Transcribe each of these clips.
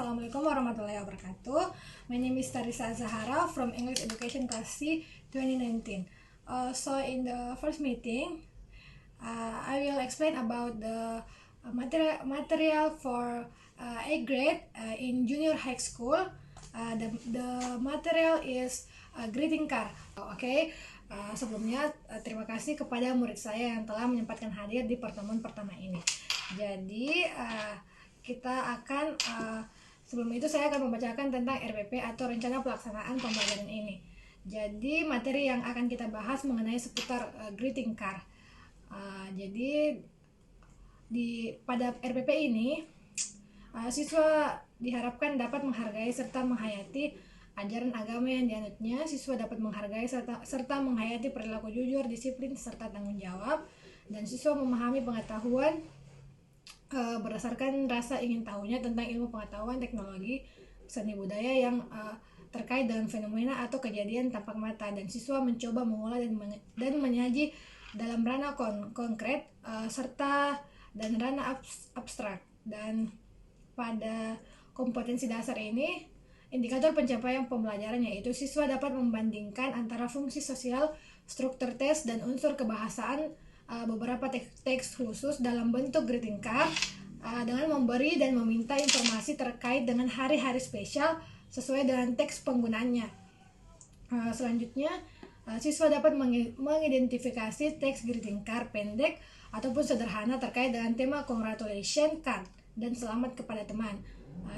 Assalamualaikum warahmatullahi wabarakatuh. My name is Tarisa Zahara from English Education Class C 2019. So in the first meeting, I will explain about the material for 8th grade in junior high school. The material is greeting card. Okay. Sebelumnya terima kasih kepada murid saya yang telah menyempatkan hadir di pertemuan pertama ini. Jadi kita akan sebelum itu saya akan membacakan tentang RPP atau rencana pelaksanaan pembelajaran ini. Jadi materi yang akan kita bahas mengenai seputar greeting card. Jadi pada RPP ini siswa diharapkan dapat menghargai serta menghayati ajaran agama yang dianutnya. Siswa dapat menghargai serta menghayati perilaku jujur, disiplin, serta tanggung jawab. Dan siswa memahami pengetahuan berdasarkan rasa ingin tahunya tentang ilmu pengetahuan, teknologi, seni budaya yang terkait dengan fenomena atau kejadian tampak mata. Dan siswa mencoba mengolah dan menyaji dalam ranah konkret serta dan ranah abstrak. Dan pada kompetensi dasar ini, indikator pencapaian pembelajaran yaitu siswa dapat membandingkan antara fungsi sosial, struktur tes, dan unsur kebahasaan beberapa teks khusus dalam bentuk greeting card dengan memberi dan meminta informasi terkait dengan hari-hari spesial sesuai dengan teks penggunaannya. Selanjutnya, siswa dapat mengidentifikasi teks greeting card pendek ataupun sederhana terkait dengan tema congratulation card dan selamat kepada teman.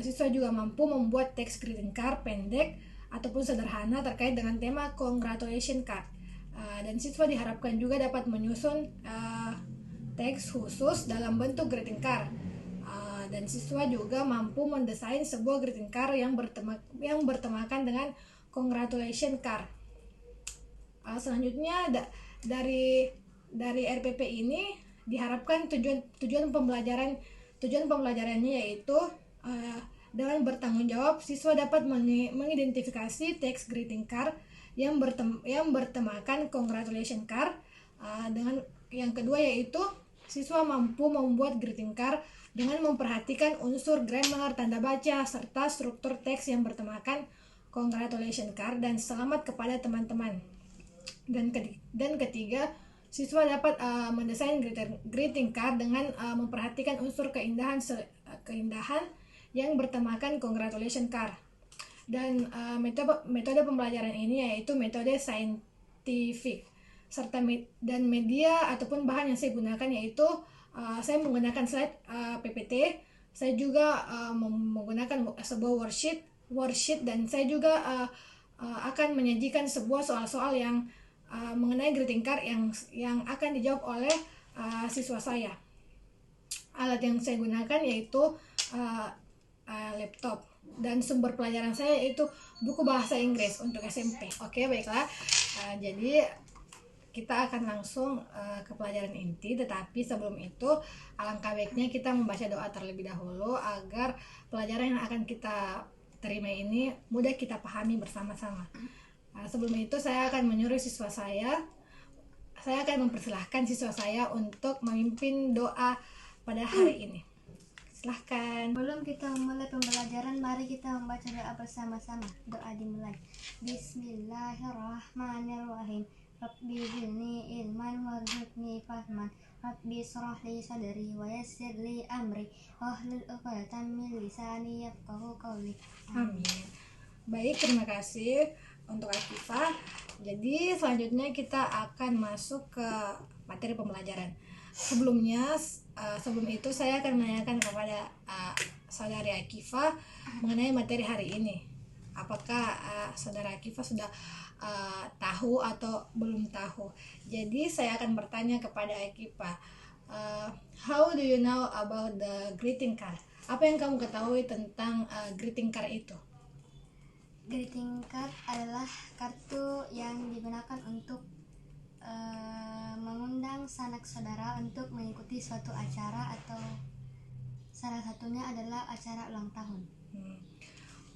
Siswa juga mampu membuat teks greeting card pendek ataupun sederhana terkait dengan tema congratulation card. Dan siswa diharapkan juga dapat menyusun teks khusus dalam bentuk greeting card. Dan siswa juga mampu mendesain sebuah greeting card yang bertemakan dengan congratulation card. Selanjutnya dari RPP ini diharapkan tujuan pembelajarannya yaitu dengan bertanggung jawab, siswa dapat mengidentifikasi teks greeting card yang bertemakan congratulation card. Dengan yang kedua yaitu siswa mampu membuat greeting card dengan memperhatikan unsur grammar, tanda baca, serta struktur teks yang bertemakan congratulation card dan selamat kepada teman-teman. Dan ketiga, siswa dapat mendesain greeting card dengan memperhatikan unsur keindahan yang bertemakan congratulation card. Dan metode pembelajaran ini yaitu metode saintifik dan media ataupun bahan yang saya gunakan yaitu saya menggunakan slide PPT. Saya juga menggunakan sebuah worksheet dan saya juga akan menyajikan sebuah soal-soal yang mengenai greeting card yang akan dijawab oleh siswa saya. Alat yang saya gunakan yaitu laptop, dan sumber pelajaran saya yaitu buku bahasa Inggris untuk SMP. Oke, baiklah. Jadi kita akan langsung ke pelajaran inti, tetapi sebelum itu alangkah baiknya kita membaca doa terlebih dahulu agar pelajaran yang akan kita terima ini mudah kita pahami bersama-sama. Sebelum itu saya akan menyuruh saya akan mempersilahkan siswa saya untuk memimpin doa pada hari ini. Silahkan. Sebelum kita memulai pembelajaran, mari kita membaca doa bersama-sama. Doa dimulai. Bismillahirrahmanirrahim. Rabbi zidni ilman warzuqni fahman. Rabbi shrah li sadri wa yassir li amri wahlul 'uqdatam min lisani yafqahu qawli. Amin. Baik, terima kasih untuk Akifah. Jadi selanjutnya kita akan masuk ke materi pembelajaran. Sebelum itu saya akan menanyakan kepada saudari Akifah mengenai materi hari ini. Apakah saudara Akifah sudah tahu atau belum tahu? Jadi saya akan bertanya kepada Akifah, how do you know about the greeting card? Apa yang kamu ketahui tentang greeting card itu? Greeting card adalah kartu yang digunakan untuk mengundang sanak saudara untuk mengikuti suatu acara, atau salah satunya adalah acara ulang tahun.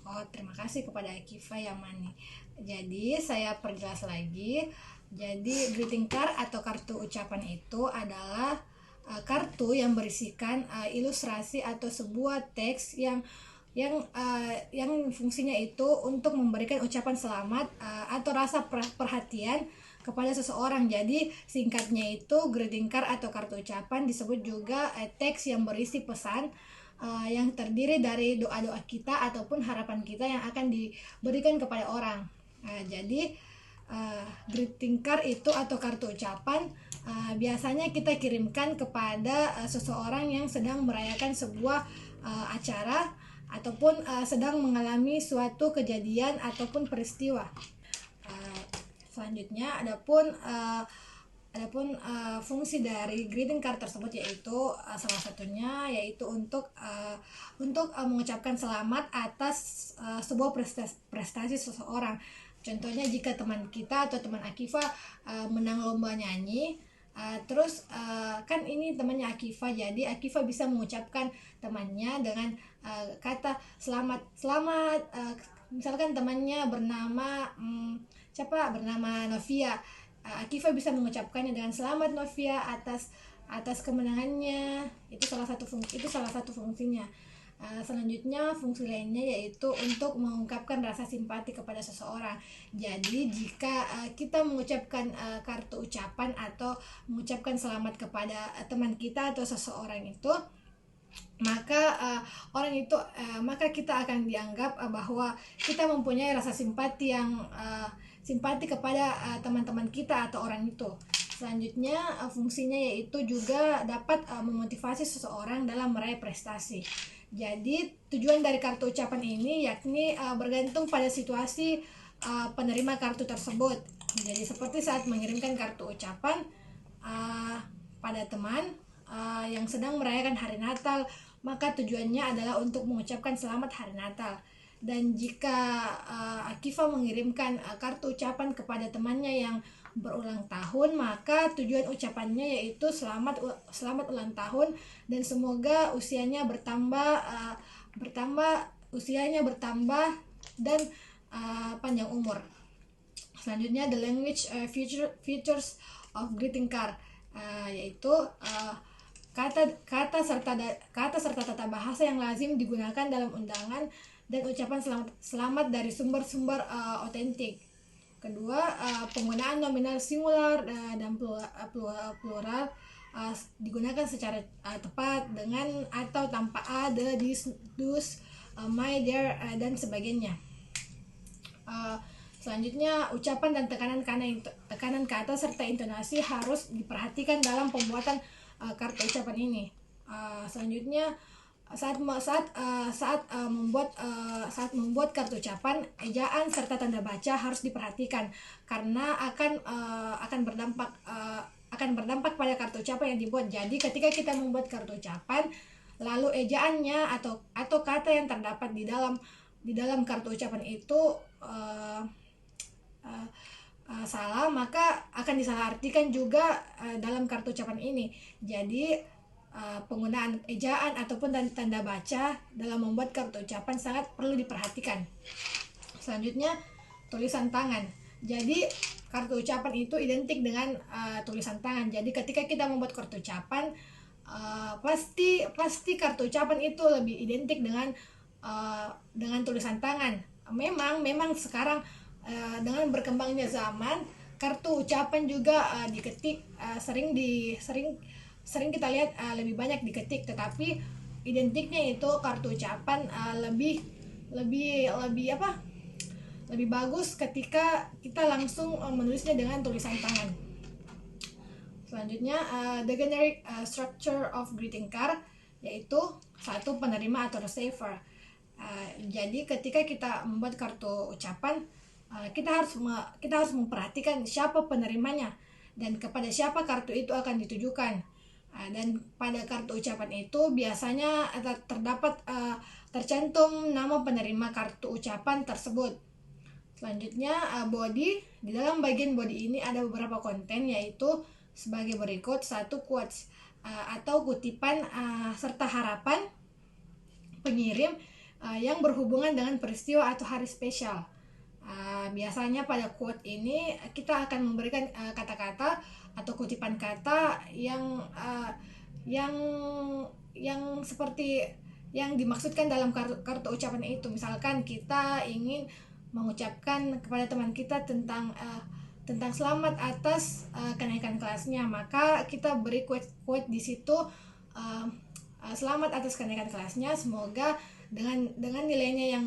Oh, terima kasih kepada Akifah yang mani. Jadi saya perjelas lagi. Jadi greeting card atau kartu ucapan itu adalah kartu yang berisikan ilustrasi atau sebuah teks yang yang fungsinya itu untuk memberikan ucapan selamat atau rasa perhatian kepada seseorang. Jadi singkatnya itu greeting card atau kartu ucapan disebut juga teks yang berisi pesan yang terdiri dari doa-doa kita ataupun harapan kita yang akan diberikan kepada orang. Jadi greeting card itu atau kartu ucapan biasanya kita kirimkan kepada seseorang yang sedang merayakan sebuah acara ataupun sedang mengalami suatu kejadian ataupun peristiwa. Selanjutnya adapun fungsi dari greeting card tersebut yaitu salah satunya yaitu untuk mengucapkan selamat atas sebuah prestasi seseorang. Contohnya jika teman kita atau teman Akifa menang lomba nyanyi, terus kan ini temannya Akifa, jadi Akifa bisa mengucapkan temannya dengan kata selamat. Misalkan temannya bernama bernama Novia, Akifa bisa mengucapkannya dengan selamat Novia atas kemenangannya. Itu salah satu fungsinya. Selanjutnya fungsi lainnya yaitu untuk mengungkapkan rasa simpati kepada seseorang. Jadi jika kita mengucapkan kartu ucapan atau mengucapkan selamat kepada teman kita atau seseorang itu, maka kita akan dianggap bahwa kita mempunyai rasa simpati kepada teman-teman kita atau orang itu. Selanjutnya fungsinya yaitu juga dapat memotivasi seseorang dalam meraih prestasi. Jadi tujuan dari kartu ucapan ini yakni bergantung pada situasi penerima kartu tersebut. Jadi seperti saat mengirimkan kartu ucapan pada teman yang sedang merayakan hari Natal, maka tujuannya adalah untuk mengucapkan selamat hari Natal. Dan jika Akifa mengirimkan kartu ucapan kepada temannya yang berulang tahun, maka tujuan ucapannya yaitu selamat ulang tahun dan semoga usianya bertambah dan panjang umur. Selanjutnya the language features of greeting card yaitu kata serta tata bahasa yang lazim digunakan dalam undangan dan ucapan selamat dari sumber-sumber otentik. Kedua, penggunaan nominal singular dan plural digunakan secara tepat dengan atau tanpa the, this, those, my, their, dan sebagainya. Selanjutnya, ucapan dan tekanan kata serta intonasi harus diperhatikan dalam pembuatan kartu ucapan ini. Selanjutnya, saat membuat kartu ucapan, ejaan serta tanda baca harus diperhatikan karena akan berdampak pada kartu ucapan yang dibuat. Jadi ketika kita membuat kartu ucapan, lalu ejaannya atau kata yang terdapat di dalam kartu ucapan itu salah, maka akan disalahartikan juga dalam kartu ucapan ini. Jadi penggunaan ejaan ataupun tanda baca dalam membuat kartu ucapan sangat perlu diperhatikan. Selanjutnya tulisan tangan. Jadi kartu ucapan itu identik dengan tulisan tangan. Jadi ketika kita membuat kartu ucapan, pasti kartu ucapan itu lebih identik dengan tulisan tangan. Memang sekarang dengan berkembangnya zaman, kartu ucapan juga diketik sering kita lihat lebih banyak diketik, tetapi identiknya itu kartu ucapan lebih bagus ketika kita langsung menulisnya dengan tulisan tangan. Selanjutnya the generic structure of greeting card yaitu satu, penerima atau receiver. Jadi ketika kita membuat kartu ucapan, kita harus memperhatikan siapa penerimanya dan kepada siapa kartu itu akan ditujukan. Dan pada kartu ucapan itu biasanya tercantum nama penerima kartu ucapan tersebut. Selanjutnya body. Di dalam bagian body ini ada beberapa konten yaitu sebagai berikut. Satu, quotes atau kutipan serta harapan pengirim yang berhubungan dengan peristiwa atau hari spesial. Biasanya pada quote ini kita akan memberikan kata-kata atau kutipan kata yang seperti yang dimaksudkan dalam kartu ucapan itu. Misalkan kita ingin mengucapkan kepada teman kita tentang selamat atas kenaikan kelasnya, maka kita beri quote di situ, selamat atas kenaikan kelasnya, semoga dengan nilainya yang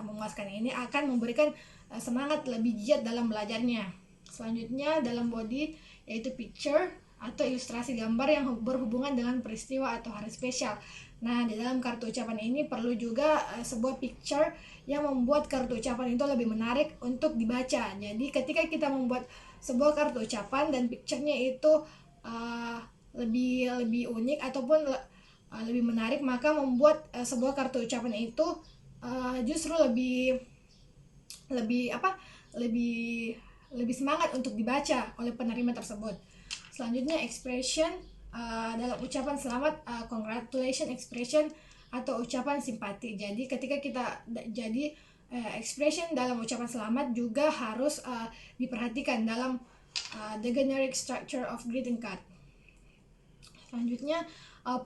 memuaskan ini akan memberikan semangat lebih giat dalam belajarnya. Selanjutnya dalam body yaitu picture atau ilustrasi gambar yang berhubungan dengan peristiwa atau hari spesial. Nah, di dalam kartu ucapan ini perlu juga sebuah picture yang membuat kartu ucapan itu lebih menarik untuk dibaca. Jadi ketika kita membuat sebuah kartu ucapan dan picture-nya itu lebih unik ataupun lebih menarik, maka membuat sebuah kartu ucapan itu justru lebih semangat untuk dibaca oleh penerima tersebut. Selanjutnya expression dalam ucapan selamat, congratulation expression atau ucapan simpati. Jadi ketika kita expression dalam ucapan selamat juga harus diperhatikan dalam the generic structure of greeting card. Selanjutnya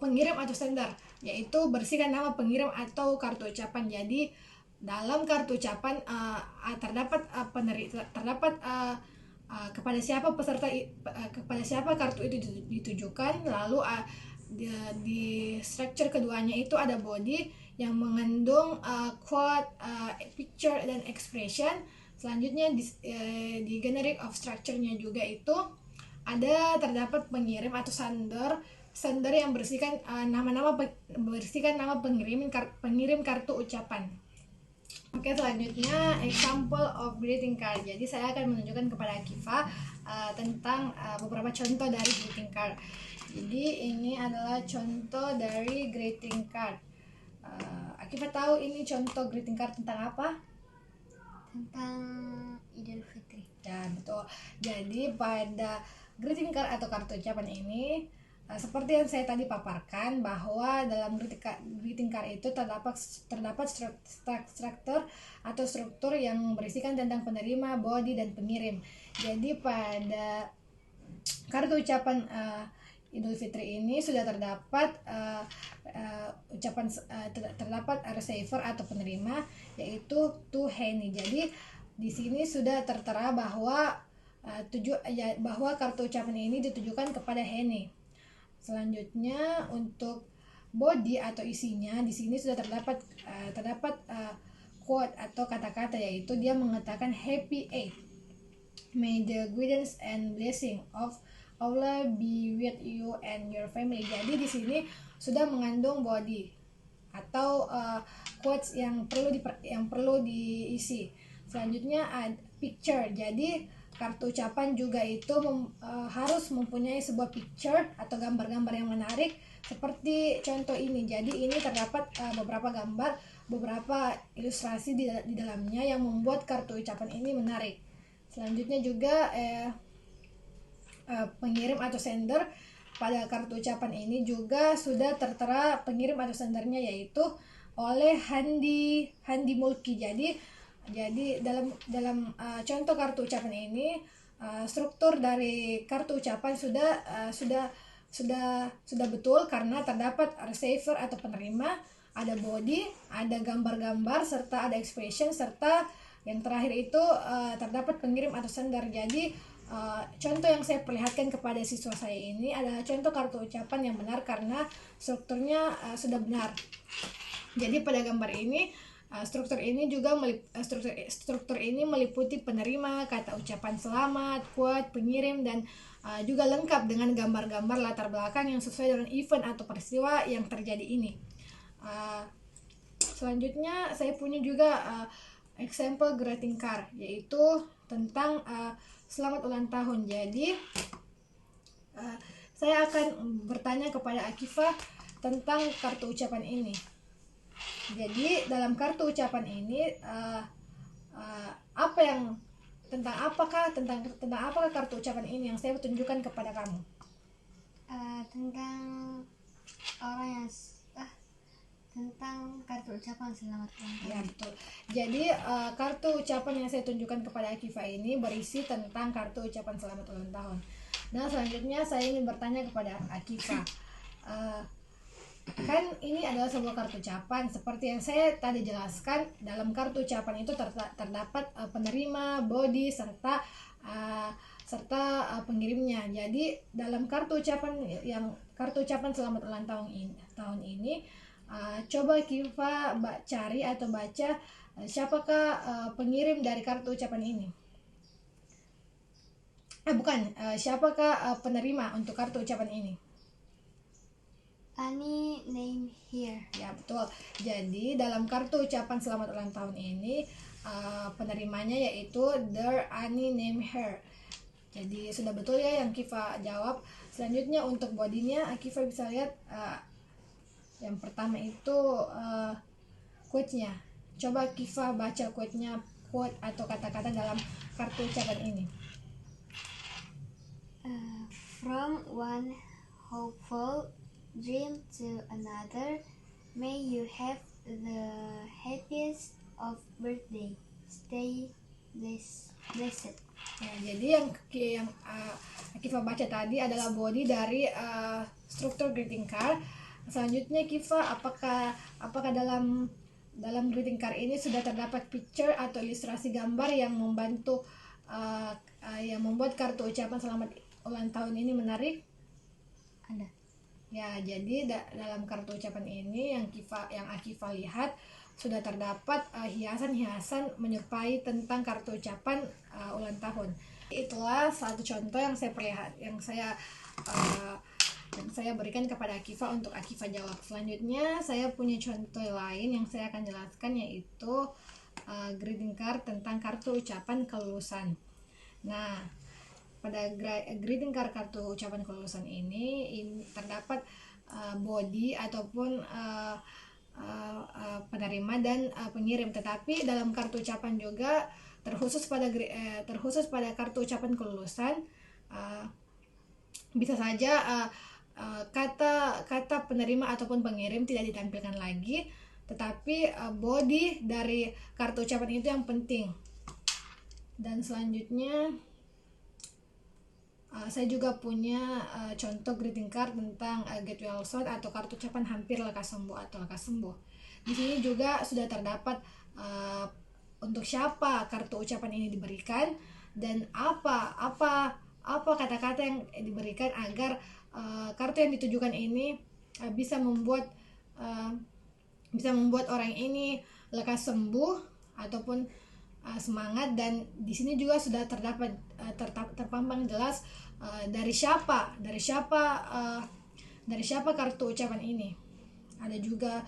pengirim atau sender, yaitu bersihkan nama pengirim atau kartu ucapan. Jadi dalam kartu ucapan terdapat kepada siapa kepada siapa kartu itu ditujukan. Lalu di structure keduanya itu ada body yang mengandung quote, picture dan expression. Selanjutnya di generic of structure-nya juga itu terdapat pengirim atau sender yang bersihkan nama pengirim kartu ucapan. Oke, selanjutnya example of greeting card. Jadi saya akan menunjukkan kepada Akifa tentang beberapa contoh dari greeting card. Jadi ini adalah contoh dari greeting card. Akifa tahu ini contoh greeting card tentang apa? Tentang Idul Fitri. Ya, betul. Jadi pada greeting card atau kartu ucapan ini, seperti yang saya tadi paparkan, bahwa dalam greeting card itu terdapat struktur atau struktur yang berisikan tentang penerima, body, dan pengirim. Jadi pada kartu ucapan Idul Fitri ini sudah terdapat terdapat receiver atau penerima, yaitu to Hani. Jadi di sini sudah tertera bahwa kartu ucapan ini ditujukan kepada Hani. Selanjutnya untuk body atau isinya, di sini sudah terdapat quote atau kata-kata, yaitu dia mengatakan Happy Eid, may the guidance and blessing of Allah be with you and your family. Jadi di sini sudah mengandung body atau quotes yang perlu diisi. Selanjutnya ada picture. Jadi kartu ucapan juga itu harus mempunyai sebuah picture atau gambar-gambar yang menarik seperti contoh ini. Jadi ini terdapat beberapa gambar, beberapa ilustrasi di dalamnya yang membuat kartu ucapan ini menarik. Selanjutnya juga pengirim atau sender. Pada kartu ucapan ini juga sudah tertera pengirim atau sendernya, yaitu oleh Handi Mulki. Jadi dalam contoh kartu ucapan ini, struktur dari kartu ucapan sudah betul karena terdapat receiver atau penerima, ada body, ada gambar-gambar, serta ada expression, serta yang terakhir itu terdapat pengirim atau sender. Jadi contoh yang saya perlihatkan kepada siswa saya ini adalah contoh kartu ucapan yang benar karena strukturnya sudah benar. Jadi pada gambar ini struktur ini meliputi penerima, kata ucapan selamat, quote, pengirim, dan juga lengkap dengan gambar-gambar latar belakang yang sesuai dengan event atau peristiwa yang terjadi ini. Selanjutnya saya punya juga example greeting card, yaitu tentang selamat ulang tahun. Jadi saya akan bertanya kepada Akifa tentang kartu ucapan ini. Jadi dalam kartu ucapan ini tentang apakah kartu ucapan ini yang saya tunjukkan kepada kamu? Tentang orang yang tentang kartu ucapan selamat ulang tahun. Ya, betul. Jadi kartu ucapan yang saya tunjukkan kepada Akifa ini berisi tentang kartu ucapan selamat ulang tahun. Nah, selanjutnya saya ingin bertanya kepada Akifa, Kan ini adalah sebuah kartu ucapan. Seperti yang saya tadi jelaskan, dalam kartu ucapan itu terdapat penerima, body, serta pengirimnya. Jadi dalam kartu ucapan selamat ulang tahun ini, coba Kiva cari atau baca siapakah pengirim dari kartu ucapan ini. Siapakah penerima untuk kartu ucapan ini? Any name here. Ya, betul. Jadi dalam kartu ucapan selamat ulang tahun ini, penerimanya yaitu There Ani name her. Jadi sudah betul ya yang Kiva jawab. Selanjutnya untuk bodinya, Kiva bisa lihat yang pertama itu quote-nya. Coba Kiva baca quote-nya, quote atau kata-kata dalam kartu ucapan ini. From one hopeful dream to another, may you have the happiest of birthday. Stay blessed. Ya, jadi yang Kiva baca tadi adalah body dari struktur greeting card. Selanjutnya Kiva, apakah dalam greeting card ini sudah terdapat picture atau ilustrasi gambar yang membantu yang membuat kartu ucapan selamat ulang tahun ini menarik? Ada. Ya, jadi dalam kartu ucapan ini yang Akiva lihat sudah terdapat hiasan-hiasan menyerupai tentang kartu ucapan ulang tahun. Itulah satu contoh yang saya berikan kepada Akiva untuk Akiva jawab. Selanjutnya saya punya contoh lain yang saya akan jelaskan, yaitu greeting card tentang kartu ucapan kelulusan. Nah, pada greeting card kartu ucapan kelulusan ini terdapat body ataupun penerima dan pengirim. Tetapi dalam kartu ucapan juga terkhusus pada kartu ucapan kelulusan, bisa saja kata penerima ataupun pengirim tidak ditampilkan lagi, tetapi body dari kartu ucapan itu yang penting. Dan selanjutnya saya juga punya contoh greeting card tentang get well soon atau kartu ucapan hampir lekas sembuh atau lekas sembuh. Di sini juga sudah terdapat untuk siapa kartu ucapan ini diberikan dan apa kata-kata yang diberikan agar kartu yang ditujukan ini bisa membuat orang ini lekas sembuh ataupun semangat. Dan di sini juga sudah terdapat terpampang jelas dari siapa kartu ucapan ini. Ada juga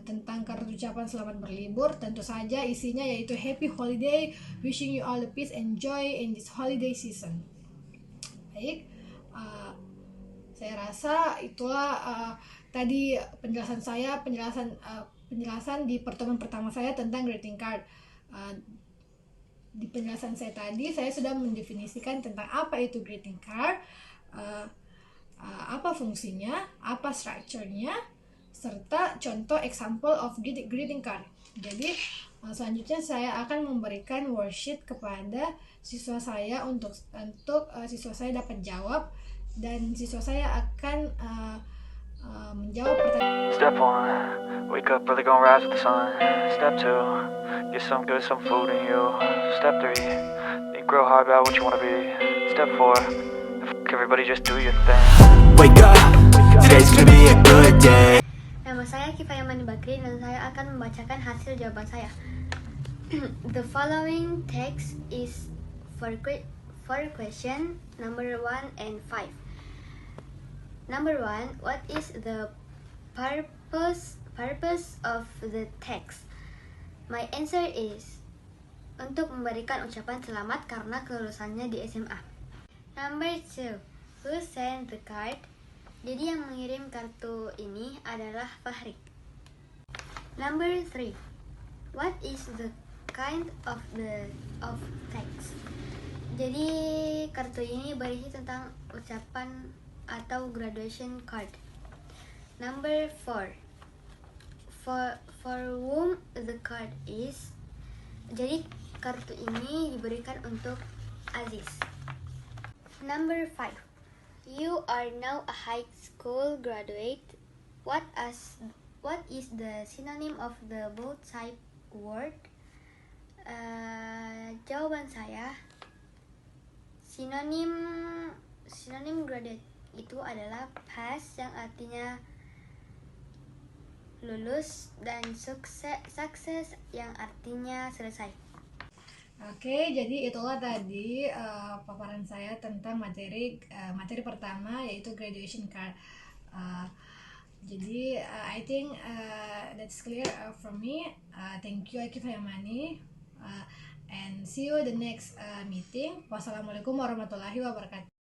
tentang kartu ucapan selamat berlibur. Tentu saja isinya yaitu happy holiday, wishing you all the peace and joy in this holiday season. Baik, saya rasa itulah tadi penjelasan di pertemuan pertama saya tentang greeting card. Di penjelasan saya tadi, saya sudah mendefinisikan tentang apa itu greeting card, apa fungsinya, apa strukturnya, serta contoh example of greeting card. Jadi selanjutnya saya akan memberikan worksheet kepada siswa saya untuk siswa saya dapat jawab, dan siswa saya akan menjawab pertanyaan. Step 1, wake up early, gonna rise with the sun. Step 2, get some food in you. Step 3, think real hard about what you wanna be. Step 4, everybody just do your thing. Wake up, today's gonna be a good day. Nama saya Kiva Yamani Bakri dan saya akan membacakan hasil jawaban saya. The following text is for question number 1 and 5. Number 1, what is the purpose of the text? My answer is untuk memberikan ucapan selamat karena kelulusannya di SMA. Number 2, who sent the card? Jadi yang mengirim kartu ini adalah Fahri. Number 3, what is the kind of text? Jadi kartu ini berisi tentang ucapan atau graduation card. Number 4, for whom the card is. Jadi kartu ini diberikan untuk Aziz. Number 5, you are now a high school graduate. What is the synonym of the both type word? Jawaban saya, sinonim graduate itu adalah pass yang artinya lulus dan sukses yang artinya selesai. Oke, jadi itulah tadi paparan saya tentang materi pertama, yaitu graduation card. Jadi I think that's clear for me. Thank you Aki Fayamani, and see you the next meeting. Wassalamualaikum warahmatullahi wabarakatuh.